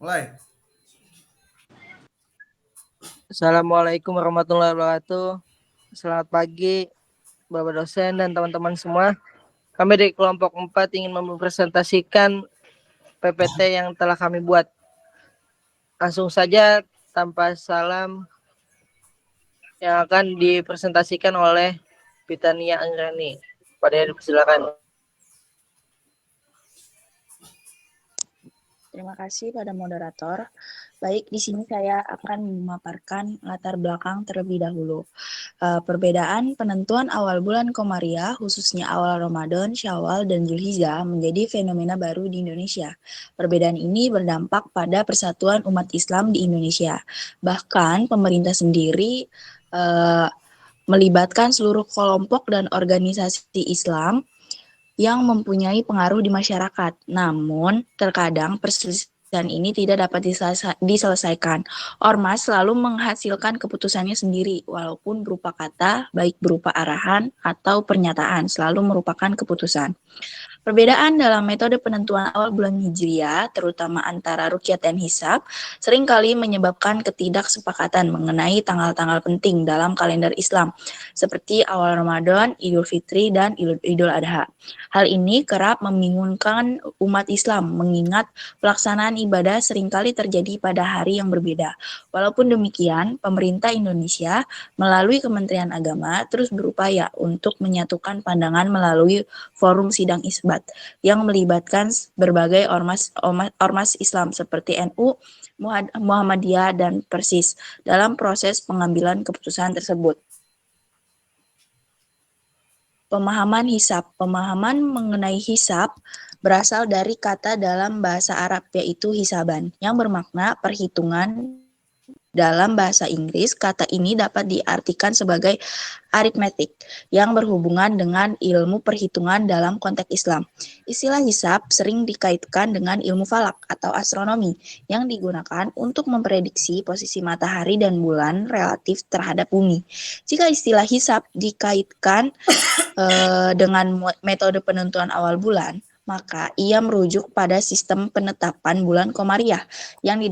Mulai. Assalamualaikum warahmatullahi wabarakatuh. Selamat pagi, Bapak dosen dan teman-teman semua. Kami dari kelompok 4 ingin mempresentasikan PPT yang telah kami buat. Langsung saja tanpa salam yang akan dipresentasikan oleh Pitania Angrani. Pada silakan. Terima kasih pada moderator. Baik, di sini saya akan memaparkan latar belakang terlebih dahulu. Perbedaan penentuan awal bulan Komariah, khususnya awal Ramadan, Syawal, dan Zulhijjah menjadi fenomena baru di Indonesia. Perbedaan ini berdampak pada persatuan umat Islam di Indonesia. Bahkan pemerintah sendiri melibatkan seluruh kelompok dan organisasi Islam yang mempunyai pengaruh di masyarakat. Namun, terkadang perselisihan ini tidak dapat diselesaikan. Ormas selalu menghasilkan keputusannya sendiri, walaupun berupa kata, baik berupa arahan atau pernyataan, selalu merupakan keputusan. Perbedaan dalam metode penentuan awal bulan Hijriah, terutama antara ruqyah dan hisab, seringkali menyebabkan ketidaksepakatan mengenai tanggal-tanggal penting dalam kalender Islam, seperti awal Ramadan, Idul Fitri, dan Idul Adha. Hal ini kerap membingungkan umat Islam, mengingat pelaksanaan ibadah seringkali terjadi pada hari yang berbeda. Walaupun demikian, pemerintah Indonesia melalui Kementerian Agama terus berupaya untuk menyatukan pandangan melalui forum sidang isbat yang melibatkan berbagai ormas Islam seperti NU, Muhammadiyah, dan Persis dalam proses pengambilan keputusan tersebut. Pemahaman hisab. Pemahaman mengenai hisab berasal dari kata dalam bahasa Arab yaitu hisaban yang bermakna perhitungan. Dalam bahasa Inggris, kata ini dapat diartikan sebagai aritmetik yang berhubungan dengan ilmu perhitungan dalam konteks Islam. Istilah hisab sering dikaitkan dengan ilmu falak atau astronomi yang digunakan untuk memprediksi posisi matahari dan bulan relatif terhadap bumi. Jika istilah hisab dikaitkan dengan metode penentuan awal bulan, maka ia merujuk pada sistem penetapan bulan Komariah yang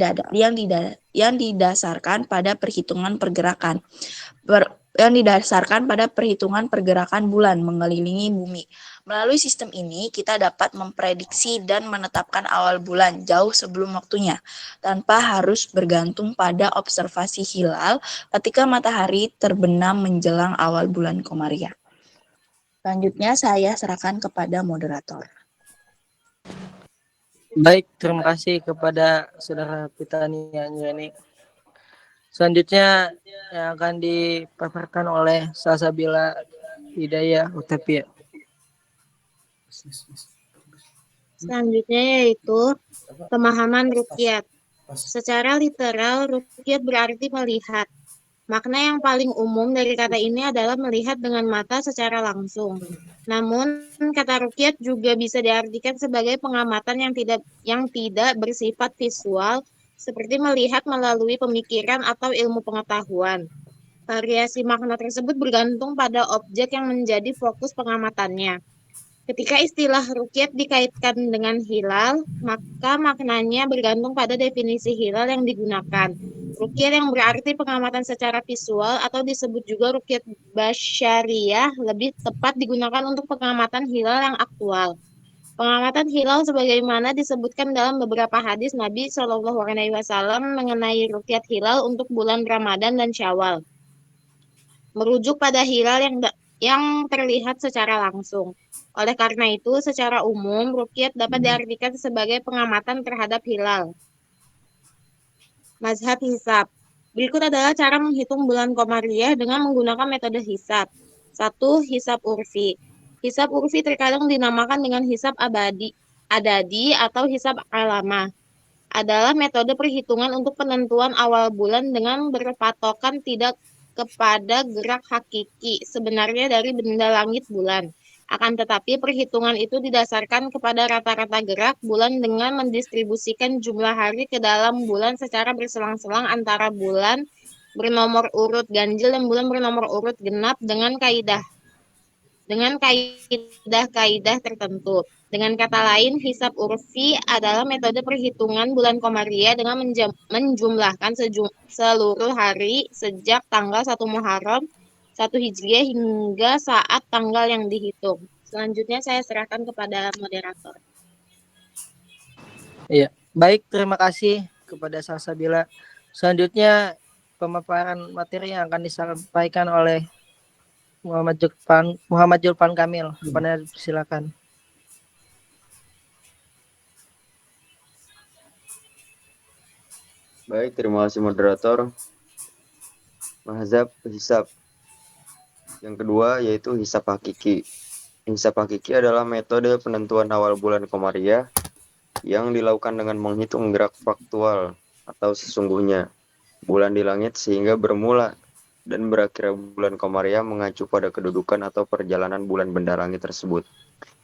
didasarkan pada perhitungan pergerakan bulan mengelilingi bumi. Melalui sistem ini, kita dapat memprediksi dan menetapkan awal bulan jauh sebelum waktunya, tanpa harus bergantung pada observasi hilal ketika matahari terbenam menjelang awal bulan Komariah. Selanjutnya, saya serahkan kepada moderator. Baik, terima kasih kepada Saudara Pitania Angrani. Selanjutnya yang akan dipaparkan oleh Salsabila Hidayah Utopia. Selanjutnya yaitu pemahaman ruqyat. Secara literal, ruqyat berarti melihat. Makna yang paling umum dari kata ini adalah melihat dengan mata secara langsung. Namun, kata ruqyat juga bisa diartikan sebagai pengamatan yang tidak bersifat visual, seperti melihat melalui pemikiran atau ilmu pengetahuan. Variasi makna tersebut bergantung pada objek yang menjadi fokus pengamatannya. Ketika istilah ruqyat dikaitkan dengan hilal, maka maknanya bergantung pada definisi hilal yang digunakan. Ruqyat yang berarti pengamatan secara visual atau disebut juga ruqyat basyariyah lebih tepat digunakan untuk pengamatan hilal yang aktual. Pengamatan hilal sebagaimana disebutkan dalam beberapa hadis Nabi Shallallahu Alaihi Wasallam mengenai ruqyat hilal untuk bulan Ramadan dan Syawal, merujuk pada hilal yang terlihat secara langsung. Oleh karena itu, secara umum, ruqyat dapat diartikan sebagai pengamatan terhadap hilal. Mazhab hisab. Berikut adalah cara menghitung bulan Komariah dengan menggunakan metode hisab. 1. Hisab urfi. Hisab urfi terkadang dinamakan dengan hisab adadi atau hisab alamah. Adalah metode perhitungan untuk penentuan awal bulan dengan berpatokan tidak kepada gerak hakiki sebenarnya dari benda langit bulan. Akan tetapi perhitungan itu didasarkan kepada rata-rata gerak bulan dengan mendistribusikan jumlah hari ke dalam bulan secara berselang-selang antara bulan bernomor urut ganjil dan bulan bernomor urut genap dengan kaidah-kaidah tertentu. Dengan kata lain, hisab urfi adalah metode perhitungan bulan Komariah dengan menjumlahkan seluruh hari sejak tanggal 1 Muharram 1 Hijriah hingga saat tanggal yang dihitung. Selanjutnya saya serahkan kepada moderator. Iya, baik, terima kasih kepada Salsabila. Selanjutnya pemaparan materi yang akan disampaikan oleh Muhammad Julpan Kamil. Silakan. Baik, terima kasih moderator. Mazhab hisab. Yang kedua yaitu hisab hakiki. Hisab hakiki adalah metode penentuan awal bulan Komariah yang dilakukan dengan menghitung gerak faktual atau sesungguhnya bulan di langit sehingga bermula dan berakhir bulan Komariah mengacu pada kedudukan atau perjalanan bulan benda langit tersebut.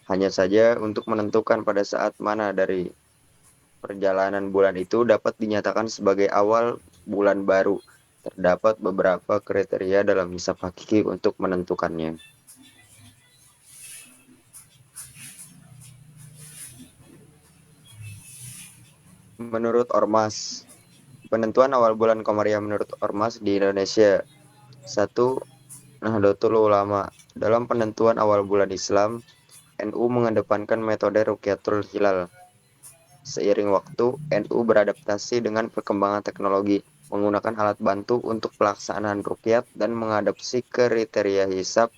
Hanya saja untuk menentukan pada saat mana dari perjalanan bulan itu dapat dinyatakan sebagai awal bulan baru. Terdapat beberapa kriteria dalam hisab hakiki untuk menentukannya. Menurut Ormas, penentuan awal bulan Komariah menurut Ormas di Indonesia. 1. Nahdlatul Ulama. Dalam penentuan awal bulan Islam, NU mengedepankan metode Rukyatul Hilal. Seiring waktu, NU beradaptasi dengan perkembangan teknologi, menggunakan alat bantu untuk pelaksanaan rukyat dan mengadopsi kriteria hisab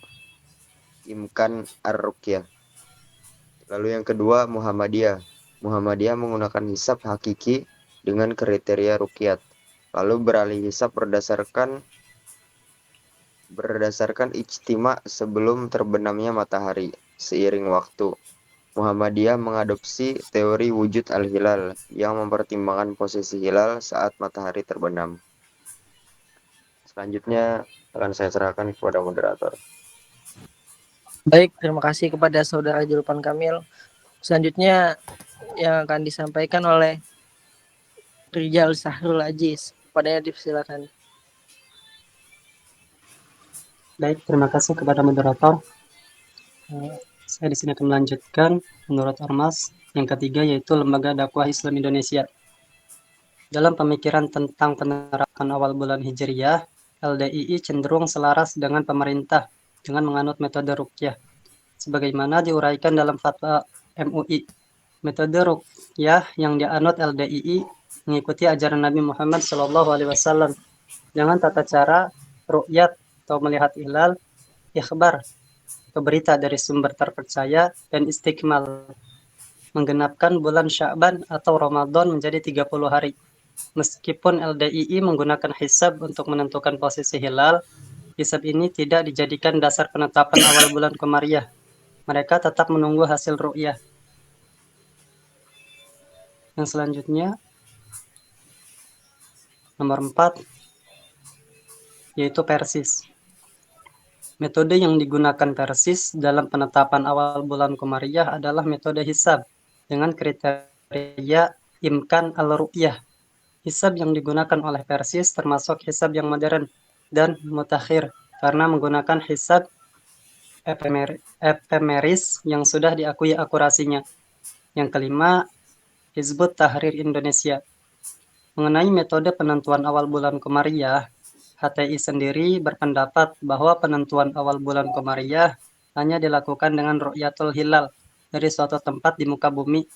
Imkan Ar-Rukyah. Lalu yang kedua, Muhammadiyah. Muhammadiyah menggunakan hisab hakiki dengan kriteria rukyat, lalu beralih hisab berdasarkan ijtima sebelum terbenamnya matahari. Seiring waktu, Muhammadiyah mengadopsi teori wujud al-hilal yang mempertimbangkan posisi hilal saat matahari terbenam. Selanjutnya akan saya serahkan kepada moderator. Baik, terima kasih kepada Saudara Julpan Kamil. Selanjutnya yang akan disampaikan oleh Rijal Sahrul Aziz. Padanya dipersilakan. Baik, terima kasih kepada moderator. Saya di sini akan melanjutkan menurut Ormas yang ketiga yaitu Lembaga Dakwah Islam Indonesia. Dalam pemikiran tentang penerapan awal bulan Hijriyah, LDII cenderung selaras dengan pemerintah dengan menganut metode ruqyah. Sebagaimana diuraikan dalam fatwa MUI, metode ruqyah yang dianut LDII mengikuti ajaran Nabi Muhammad SAW dengan tata cara ruqyat atau melihat hilal, ikhbar, berita dari sumber terpercaya, dan istikmal, menggenapkan bulan Sya'ban atau Ramadan menjadi 30 hari. Meskipun LDII menggunakan hisab untuk menentukan posisi hilal, hisab ini tidak dijadikan dasar penetapan awal bulan Komariah. Mereka tetap menunggu hasil ru'yah. Yang selanjutnya, nomor 4, yaitu Persis. Metode yang digunakan Persis dalam penetapan awal bulan Komariah adalah metode hisab dengan kriteria imkan al-ru'yah. Hisab yang digunakan oleh Persis termasuk hisab yang modern dan mutakhir karena menggunakan hisab epemeris yang sudah diakui akurasinya. Yang kelima, Hizbut Tahrir Indonesia. Mengenai metode penentuan awal bulan Komariah, HTI sendiri berpendapat bahwa penentuan awal bulan Komariah hanya dilakukan dengan ru'yatul hilal dari suatu tempat di muka bumi.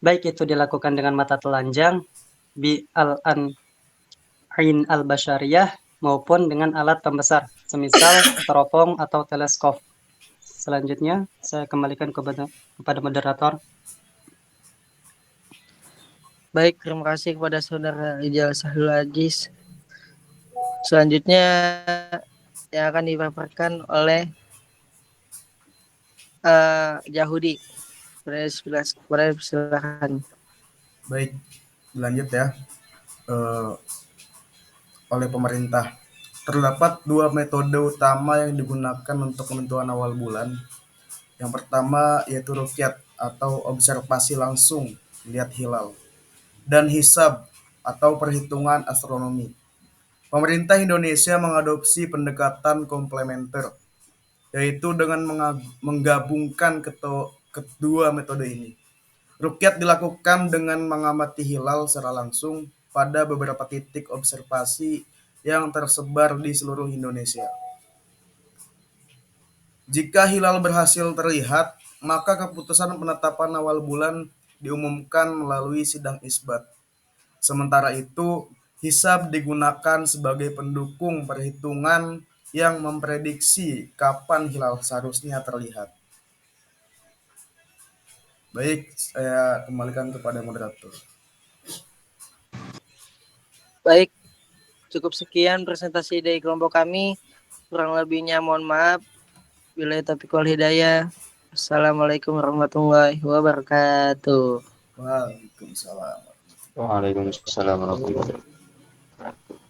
Baik itu dilakukan dengan mata telanjang, bi al-ain al-basyariyah, maupun dengan alat pembesar, semisal teropong atau teleskop. Selanjutnya, saya kembalikan kepada moderator. Baik, terima kasih kepada Saudara Rijal Sahrul Aziz. Selanjutnya yang akan dipaparkan oleh Yahudi. Silakan. Baik, lanjut ya. Oleh pemerintah. Terdapat dua metode utama yang digunakan untuk penentuan awal bulan. Yang pertama yaitu ruqyat atau observasi langsung lihat hilal, dan hisab atau perhitungan astronomi. Pemerintah Indonesia mengadopsi pendekatan komplementer, yaitu dengan menggabungkan kedua metode ini. Ruqyat dilakukan dengan mengamati hilal secara langsung pada beberapa titik observasi yang tersebar di seluruh Indonesia. Jika hilal berhasil terlihat, maka keputusan penetapan awal bulan diumumkan melalui sidang isbat. Sementara itu, hisab digunakan sebagai pendukung perhitungan yang memprediksi kapan hilal seharusnya terlihat. Baik, saya kembalikan kepada moderator. Baik, cukup sekian presentasi dari kelompok kami. Kurang lebihnya mohon maaf. Billahi taufiq wal hidayah. Assalamualaikum warahmatullahi wabarakatuh. Waalaikumsalam. Waalaikumsalam warahmatullahi wabarakatuh.